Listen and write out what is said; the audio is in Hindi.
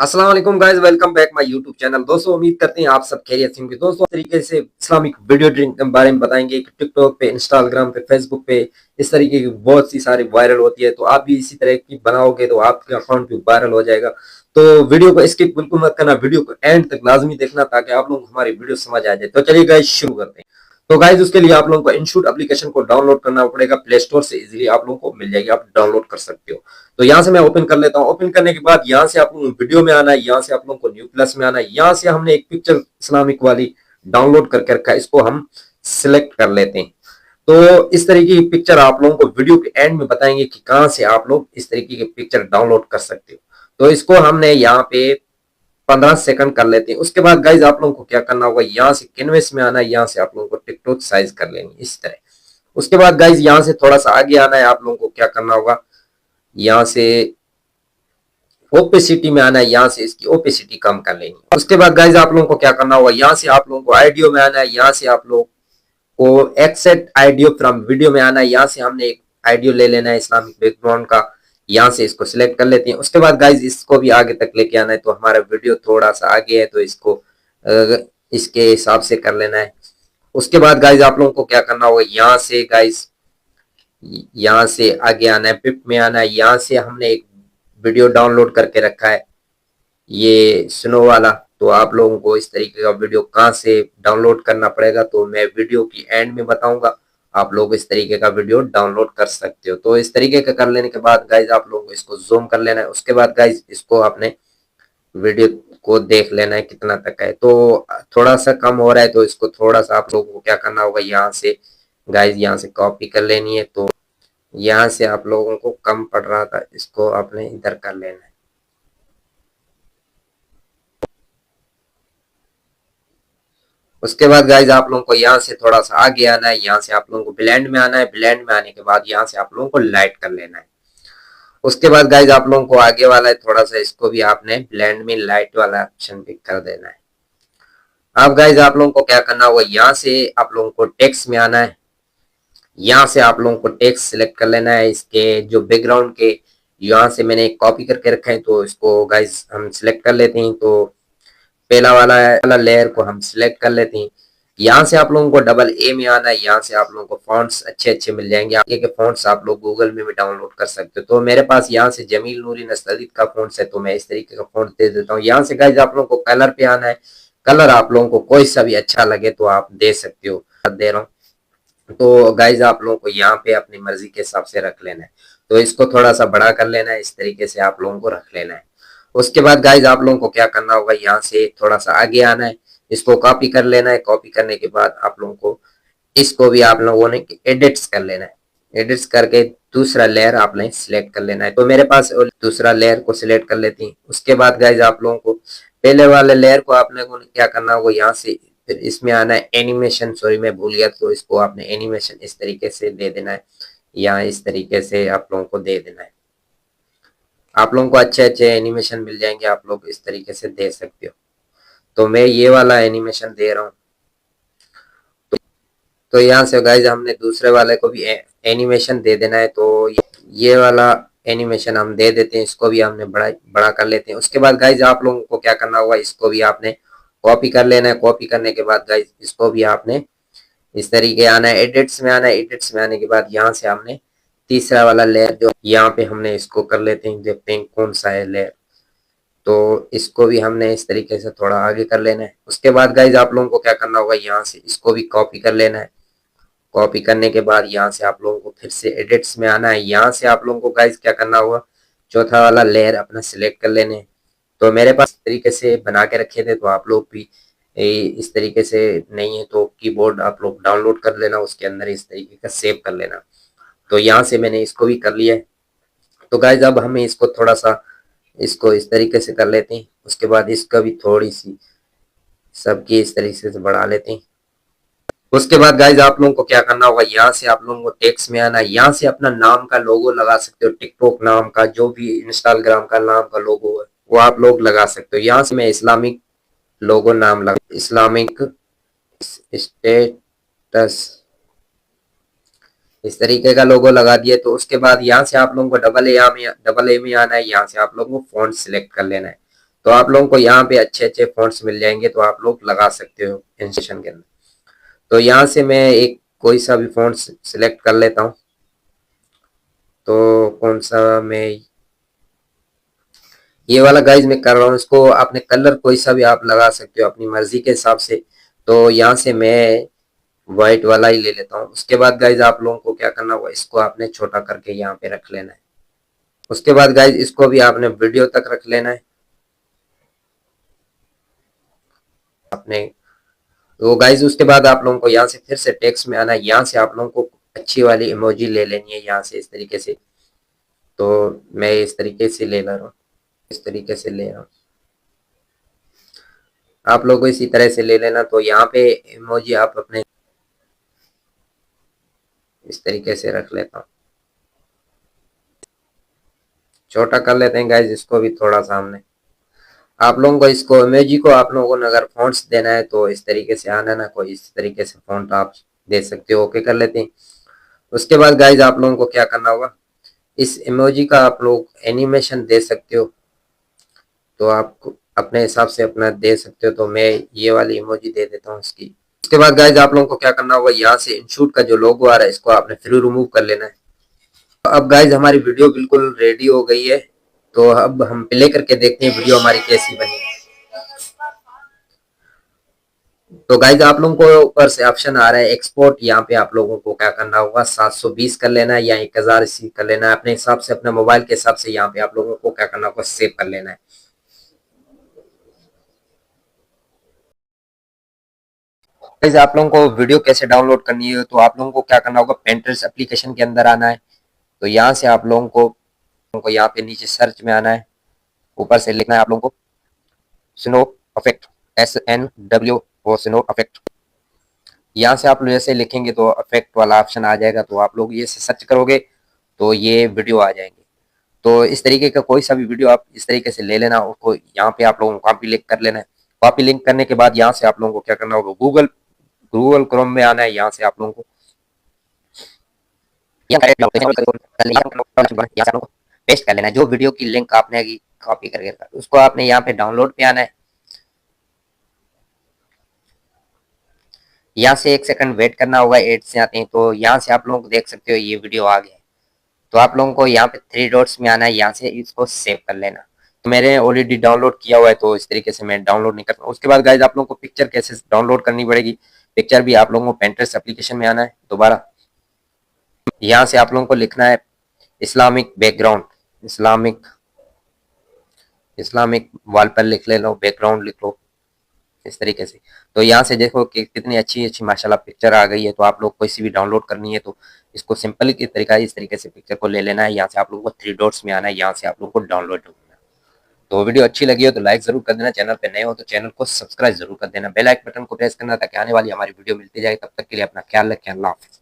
अस्सलाम वालेकुम guys, welcome back my YouTube channel. दोस्तों उम्मीद करते हैं आप सब खैरियत से होंगे। दोस्तों इस तरीके से इस्लामिक वीडियो एडिटिंग के बारे में बताएंगे कि टिकटॉक पे, इंस्टाग्राम पे, फेसबुक पे इस तरीके की बहुत सी सारी वायरल होती है। तो आप भी इसी तरह की बनाओगे तो आपके अकाउंट भी वायरल हो जाएगा। तो वीडियो को स्किप बिल्कुल मत करना, वीडियो को एंड तक लाजमी देखना ताकि आप लोग हमारी वीडियो समझ आ जाए। तो चलिए गाइस शुरू करते हैं। तो गाइस उसके लिए आप लोगों को इनशूट एप्लीकेशन को डाउनलोड करना पड़ेगा। प्ले स्टोर से इजीली आप लोगों को मिल जाएगी, आप डाउनलोड कर सकते हो। तो यहाँ से मैं ओपन कर लेता हूँ। ओपन करने के बाद यहाँ से आप लोग वीडियो में आना है, यहाँ से आप लोगों को न्यू प्लस में आना है। यहाँ से हमने एक पिक्चर इस्लामिक वाली डाउनलोड करके रखा है, इसको हम सिलेक्ट कर लेते हैं। तो इस तरीके की पिक्चर आप लोगों को वीडियो के एंड में बताएंगे कि कहाँ से आप लोग इस तरीके की पिक्चर डाउनलोड कर सकते हो। तो इसको हमने यहाँ पे 15 सेकंड कर लेते हैं। उसके बाद गाइज आप लोगों को क्या करना होगा, यहाँ से कैनवेस में आना है, यहाँ से आप लोगों को टिकटॉक साइज कर लेनी है इस तरह। उसके बाद गाइज यहाँ से थोड़ा सा आगे आना है, आप लोगों को क्या करना होगा, यहाँ से ओपेसिटी में आना है, यहाँ से इसकी ओपेसिटी कम कर लेनी है। उसके बाद गाइज आप लोगों को क्या करना होगा, यहाँ से आप लोगों को आइडियो में आना है, यहाँ से आप लोग को एक्सेट आइडियो फ्रॉम वीडियो में आना है। यहाँ से हमने एक आइडियो ले लेना है इस्लामिक बैकग्राउंड का, यहाँ से इसको सिलेक्ट कर लेते हैं। उसके बाद गाइज इसको भी आगे तक लेके आना है। तो हमारा वीडियो थोड़ा सा आगे है तो इसको इसके हिसाब से कर लेना है। उसके बाद गाइज आप लोगों को क्या करना होगा, यहाँ से गाइज यहाँ से आगे आना है, पिप में आना है। यहाँ से हमने एक वीडियो डाउनलोड करके रखा है, ये स्नो वाला। तो आप लोगों को इस तरीके का वीडियो कहाँ से डाउनलोड करना पड़ेगा तो मैं वीडियो की एंड में बताऊंगा। आप लोग इस तरीके का वीडियो डाउनलोड कर सकते हो। तो इस तरीके का कर लेने के बाद गाइज आप लोगों को इसको जूम कर लेना है। उसके बाद गाइज इसको आपने वीडियो को देख लेना है कितना तक है। तो थोड़ा सा कम हो रहा है तो इसको थोड़ा सा आप लोगों को क्या करना होगा, यहाँ से गाइज यहाँ से कॉपी कर लेनी है। तो यहाँ से आप लोगों को कम पड़ रहा था, इसको आपने इधर कर लेना है। उसके बाद गाइज आप लोगों को यहाँ से थोड़ा सा आगे आना है, यहाँ से आप लोगों को ब्लेंड में आना है। ब्लेंड में आने के बाद यहाँ से आप लोगों को लाइट कर लेना है। उसके बाद गाइज आप लोगों को आगे वाला है थोड़ा सा, इसको भी आपने ब्लेंड में लाइट वाला ऑप्शन भी कर देना है। अब गाइज आप लोगों को क्या करना होगा, यहाँ से आप लोगों को टेक्स्ट में आना है। यहाँ से आप लोगों को टेक्स्ट सिलेक्ट कर लेना है। इसके जो बैकग्राउंड के यहाँ से मैंने कॉपी करके रखा है तो इसको गाइज हम सिलेक्ट कर लेते हैं। तो पहला वाला लेयर को हम सिलेक्ट कर लेते हैं। यहाँ से आप लोगों को डबल ए में आना है। यहाँ से आप लोगों को फॉन्ट्स अच्छे अच्छे मिल जाएंगे। आगे के फॉन्ट्स आप लोग गूगल में भी डाउनलोड कर सकते हो। तो मेरे पास यहाँ से जमील नूरी नस्तलीद का फॉन्ट्स है तो मैं इस तरीके का फॉन्ट दे देता हूँ। यहाँ से गाइज आप लोगों को कलर पे आना है। कलर आप लोगों को कोई सा भी अच्छा लगे तो आप दे सकते हो, दे रहा हूँ। तो गाइज आप लोगों को यहाँ पे अपनी मर्जी के हिसाब से रख लेना है। तो इसको थोड़ा सा बड़ा कर लेना है, इस तरीके से आप लोगों को रख लेना है। उसके बाद गाइज आप लोगों को क्या करना होगा, यहाँ से थोड़ा सा आगे आना है, इसको कॉपी कर लेना है। कॉपी करने के बाद आप लोगों को इसको भी आप लोगों ने एडिट्स कर लेना है। एडिट्स करके दूसरा लेयर आपने सिलेक्ट कर लेना है। तो मेरे पास दूसरा लेयर को सिलेक्ट कर लेती हैं। उसके बाद गाइज आप लोगों को पहले वाले लेयर को आपने क्या करना होगा, यहाँ से फिर इसमें आना है एनिमेशन। सॉरी मैं भूल गया, तो इसको आपने एनिमेशन इस तरीके से दे देना है, या इस तरीके से आप लोगों को दे देना है। आप लोगों को अच्छे अच्छे एनिमेशन मिल जाएंगे, आप लोग इस तरीके से दे सकते हो। तो मैं ये वाला एनिमेशन दे रहा हूँ। तो यहाँ से गाइज हमने दूसरे वाले को भी एनिमेशन दे देना है। तो ये वाला एनिमेशन हम दे देते हैं, इसको भी हमने बड़ा बड़ा कर लेते हैं। उसके बाद गाइज आप लोगों को क्या करना होगा, इसको भी आपने कॉपी कर लेना है। कॉपी करने के बाद गाइज इसको भी आपने इस तरीके आना है, एडिट्स में आना है। एडिट्स में आने के बाद यहाँ से हमने तीसरा वाला लेयर जो यहाँ पे हमने इसको कर लेते हैं, देखते हैं कौन सा है लेयर। तो इसको भी हमने इस तरीके से थोड़ा आगे कर लेना है। उसके बाद गाइज आप लोगों को क्या करना होगा, यहाँ से इसको भी कॉपी कर लेना है। कॉपी करने के बाद यहाँ से आप लोगों को फिर से एडिट्स में आना है। यहाँ से आप लोगों को गाइज क्या करना होगा, चौथा वाला लेयर अपना सिलेक्ट कर लेने। तो मेरे पास इस तरीके से बना के रखे थे, तो आप लोग भी इस तरीके से नहीं है तो कीबोर्ड आप लोग डाउनलोड कर लेना, उसके अंदर इस तरीके का सेव कर लेना। तो यहाँ से मैंने इसको भी कर लिया है। तो गाइज अब हमें इसको थोड़ा सा इसको इस तरीके से कर लेते हैं। उसके बाद इसका भी थोड़ी सी सबकी इस तरीके से बढ़ा लेते हैं। उसके बाद गाइज आप लोगों को क्या करना होगा, यहाँ से आप लोगों को टेक्स्ट में आना है। यहाँ से अपना नाम का लोगो लगा सकते हो, टिकटॉक नाम का, जो भी इंस्टाग्राम का नाम का लोगो है वो आप लोग लगा सकते हो। यहाँ से मैं इस्लामिक लोगो नाम लगा, इस्लामिक स्टेटस, इस तरीके का लोगो लगा दिया। तो उसके बाद यहाँ से आप लोगों को डबल ए में आना है। यहाँ से आप लोगों को फॉन्ट सिलेक्ट कर लेना है। तो आप लोगों को यहाँ पे अच्छे अच्छे फॉन्ट्स मिल जाएंगे, तो आप लोग लगा सकते हो इंस्टेलेशन के अंदर। तो यहाँ से मैं एक कोई सा भी फॉन्ट सिलेक्ट कर लेता हूँ। तो कौन सा मैं ये वाला गाइज मैं कर रहा हूँ, इसको आपने कलर कोई सा भी आप लगा सकते हो अपनी मर्जी के हिसाब से। तो यहाँ से मैं व्हाइट वाला ही ले लेता हूँ। उसके बाद गाइज आप लोगों को क्या करना होगा, इसको आपने छोटा करके यहाँ पे रख लेना है। उसके बाद गाइज इसको भी आपने वीडियो तक रख लेना है अपने। तो गाइज उसके बाद आप लोगों को यहाँ से फिर से टेक्स्ट में आना है। यहाँ से आप लोगों को अच्छी वाली इमोजी ले लेनी है यहाँ से इस तरीके से। तो मैं इस तरीके से ले रहा हूँ, इस तरीके से ले रहा हूँ, आप लोग को इसी तरह से ले लेना। तो यहाँ पे इमोजी आप अपने इस तरीके से रख लेता हूँ, छोटा कर लेते हैं गाइज इसको भी थोड़ा सा हमने। आप लोगों को इसको इमेजी को आप लोगों को अगर फॉन्ट्स देना है तो इस तरीके से आना ना, कोई इस तरीके से फॉन्ट आप दे सकते हो। ओके कर लेते हैं। उसके बाद गाइज आप लोगों को क्या करना होगा, इस इमोजी का आप लोग एनिमेशन दे सकते हो। तो आप अपने हिसाब से अपना दे सकते हो। तो मैं ये वाली इमोजी दे देता हूँ इसकी। उसके बाद गाइज आप लोगों को क्या करना होगा, यहाँ से इंशूट का जो लोगो आ रहा है इसको आपने फिर रिमूव कर लेना है। अब गाइज हमारी वीडियो बिल्कुल रेडी हो गई है। तो अब हम प्ले करके देखते हैं वीडियो हमारी कैसी बनी। तो गाइज आप लोगों को ऊपर से ऑप्शन आ रहा है एक्सपोर्ट। यहाँ पे आप लोगों को क्या करना होगा, 720 कर लेना है या 1080 कर लेना है अपने हिसाब से, अपने मोबाइल के हिसाब से। यहाँ पे आप लोगों को क्या करना होगा, सेव कर लेना है। गाइस आप लोगों को वीडियो कैसे डाउनलोड करनी है, तो आप लोगों को क्या करना होगा, पेंट्रेस एप्लीकेशन के अंदर आना है। तो यहाँ से आप लोगों को यहाँ पे नीचे सर्च में आना है, ऊपर से लिखना है आप लोगों को snow affect, SNWO snow affect. यहाँ से आप लोग जैसे लिखेंगे तो अफेक्ट वाला ऑप्शन आ जाएगा। तो आप लोग ये से सर्च करोगे तो ये वीडियो आ जाएंगे। तो इस तरीके का कोई सा भी वीडियो आप इस तरीके से ले लेना, उसको यहाँ पे आप लोगों को कॉपी लिंक कर लेना है। कॉपी लिंक करने के बाद यहाँ से आप लोगों को क्या करना होगा, गूगल गूगल क्रोम में आना है। यहाँ से आप लोगों को पेस्ट कर लेना है जो वीडियो की लिंक आपने कॉपी करके उसको आपने यहाँ पे डाउनलोड पे आना है। यहाँ से 1 सेकंड वेट करना होगा, एड से आते हैं। तो यहाँ से आप लोग देख सकते हो ये वीडियो आ गया। तो आप लोगों को यहाँ पे 3 डॉट्स में आना है, यहाँ से इसको सेव कर लेना। तो मैंने ऑलरेडी डाउनलोड किया हुआ है तो इस तरीके से मैं डाउनलोड नहीं करता। उसके बाद गाइज आप लोगों को पिक्चर कैसे डाउनलोड करनी पड़ेगी, पिक्चर भी आप लोगों को पेंट्रेस एप्लीकेशन में आना है। दोबारा यहाँ से आप लोगों को लिखना है Islamic background, Islamic Islamic wall पर लिख ले लो, बैकग्राउंड लिख लो इस तरीके से। तो यहाँ से देखो कि कितनी अच्छी अच्छी माशाल्लाह पिक्चर आ गई है। तो आप लोग को किसी भी डाउनलोड करनी है तो इसको सिंपल की तरीका इस तरीके से पिक्चर को ले लेना है। यहाँ से आप लोगों को 3 डॉट्स में आना है, यहाँ से आप लोगों को डाउनलोड करना है। तो वीडियो अच्छी लगी हो तो लाइक जरूर कर देना, चैनल पे नए हो तो चैनल को सब्सक्राइब जरूर कर देना, बेल आइकन बटन को प्रेस करना ताकि आने वाली हमारी वीडियो मिलती जाए। तब तक के लिए अपना ख्याल रखें, अल्लाह हाफिज़।